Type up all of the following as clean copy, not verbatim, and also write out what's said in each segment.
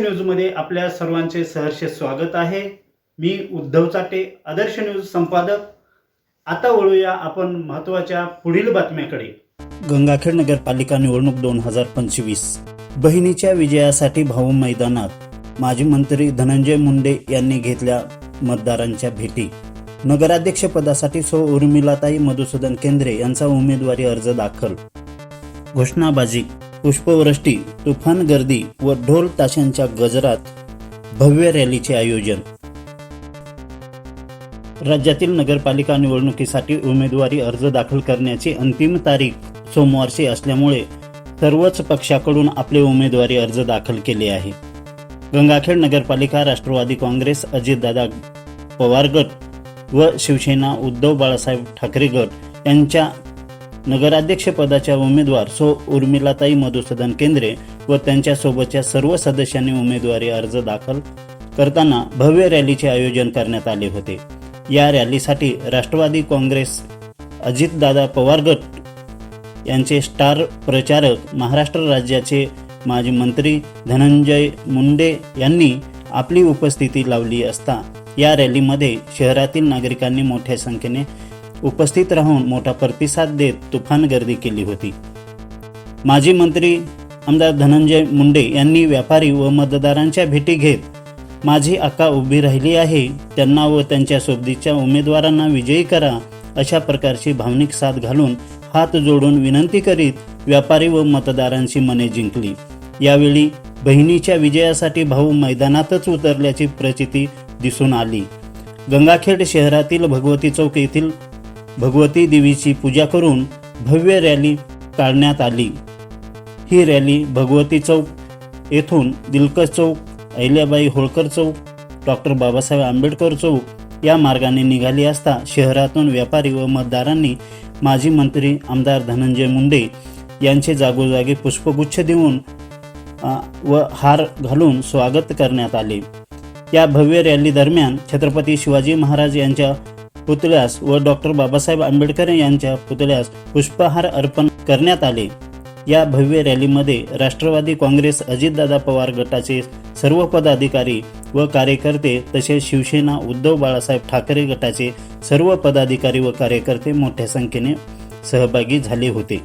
न्यूजमध्ये आपल्या सर्वांचे सहर्ष स्वागत आहे। मी उद्धव चाटे, आदर्श न्यूज संपादक। आता वळूया आपण महत्त्वाच्या पुढील बातम्याकडे। गंगाखेड नगरपालिका निवडणूक 2025 बहिणीच्या विजयासाठी भाऊ मैदानात। माजी मंत्री धनंजय मुंडे यांनी घेतल्या मतदारांच्या भेटी। नगराध्यक्षपदासाठी सौ उर्मिलाताई मधुसूदन केंद्रे यांचा उमेदवारी अर्ज दाखल। घोषणाबाजी, पुष्पवृष्टी, तुफान गर्दी व ढोल ताशांच्या गजरात भव्य रॅलीचे आयोजन। राज्यातील नगरपालिका निवडणुकीसाठी उमेदवारी अर्ज दाखल करण्याची अंतिम तारीख सोमवारची असल्यामुळे सर्वच पक्षाकडून आपले उमेदवारी अर्ज दाखल केले आहे। गंगाखेड नगरपालिका राष्ट्रवादी काँग्रेस अजितदादा पवार गट व शिवसेना उद्धव बाळासाहेब ठाकरे गट यांच्या नगराध्यक्षपदाच्या उमेदवार सौ उर्मिलाताई मधुसूदन केंद्रे व त्यांच्यासोबतच्या सर्व सदस्यांनी उमेदवारी अर्ज दाखल करताना भव्य रॅलीचे आयोजन करण्यात आले होते। या रॅलीसाठी राष्ट्रवादी काँग्रेस अजितदादा पवार गट यांचे स्टार प्रचारक महाराष्ट्र राज्याचे माजी मंत्री धनंजय मुंडे यांनी आपली उपस्थिती लावली असता या रॅलीमध्ये शहरातील नागरिकांनी मोठ्या संख्येने उपस्थित राहून मोठा प्रतिसाद देत तुफान गर्दी केली होती। माजी मंत्री आमदार धनंजय मुंडे यांनी व्यापारी व मतदारांच्या भेटी घेत माझी आका उभी राहिली आहे, त्यांना व त्यांच्या सोबतीच्या उमेदवारांना विजयी करा अशा प्रकारची भावनिक साथ घालून हात जोडून विनंती करीत व्यापारी व मतदारांची मने जिंकली। यावेळी बहिणीच्या विजयासाठी भाऊ मैदानातच उतरल्याची प्रचिती दिसून आली। गंगाखेड शहरातील भगवती चौक येथील भगवती देवीची पूजा करून भव्य रॅली काढण्यात आली। ही रॅली भगवती चौक येथून दिलकश चौक, अहिल्याबाई होळकर चौक, डॉक्टर बाबासाहेब आंबेडकर चौक या मार्गाने निघाली असता शहरातून व्यापारी व मतदारांनी माजी मंत्री आमदार धनंजय मुंडे यांचे जागोजागी पुष्पगुच्छ देऊन व हार घालून स्वागत करण्यात आले। या भव्य रॅली दरम्यान छत्रपती शिवाजी महाराज यांच्या पुतळ्यास व डॉक्टर बाबासाहेब आंबेडकर यांच्या पुतळ्यास पुष्पहार अर्पण करण्यात आले। या भव्य रॅलीमध्ये राष्ट्रवादी काँग्रेस अजितदादा पवार गटाचे सर्व पदाधिकारी व कार्यकर्ते तसेच शिवसेना उद्धव बाळासाहेब ठाकरे गटाचे सर्व पदाधिकारी व कार्यकर्ते मोठ्या संख्येने सहभागी झाले होते।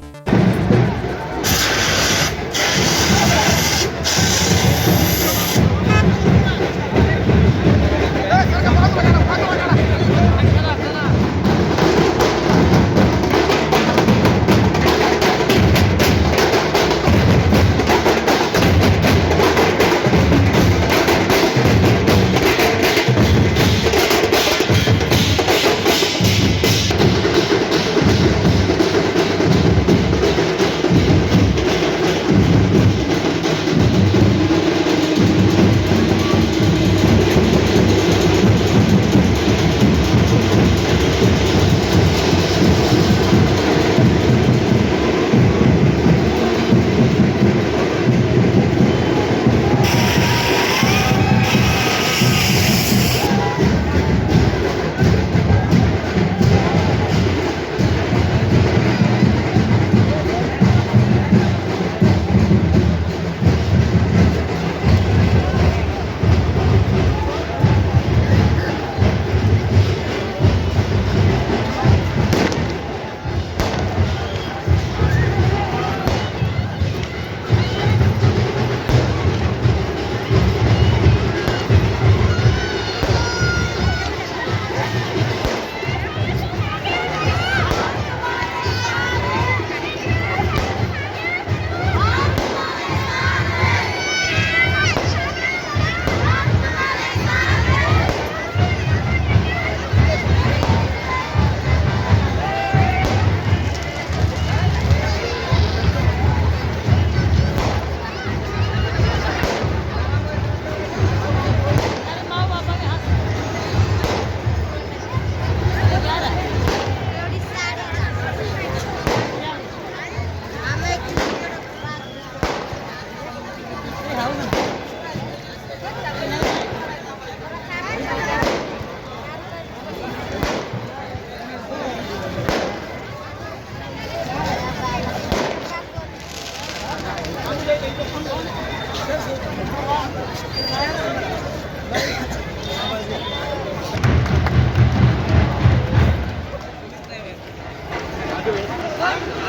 तुम्ही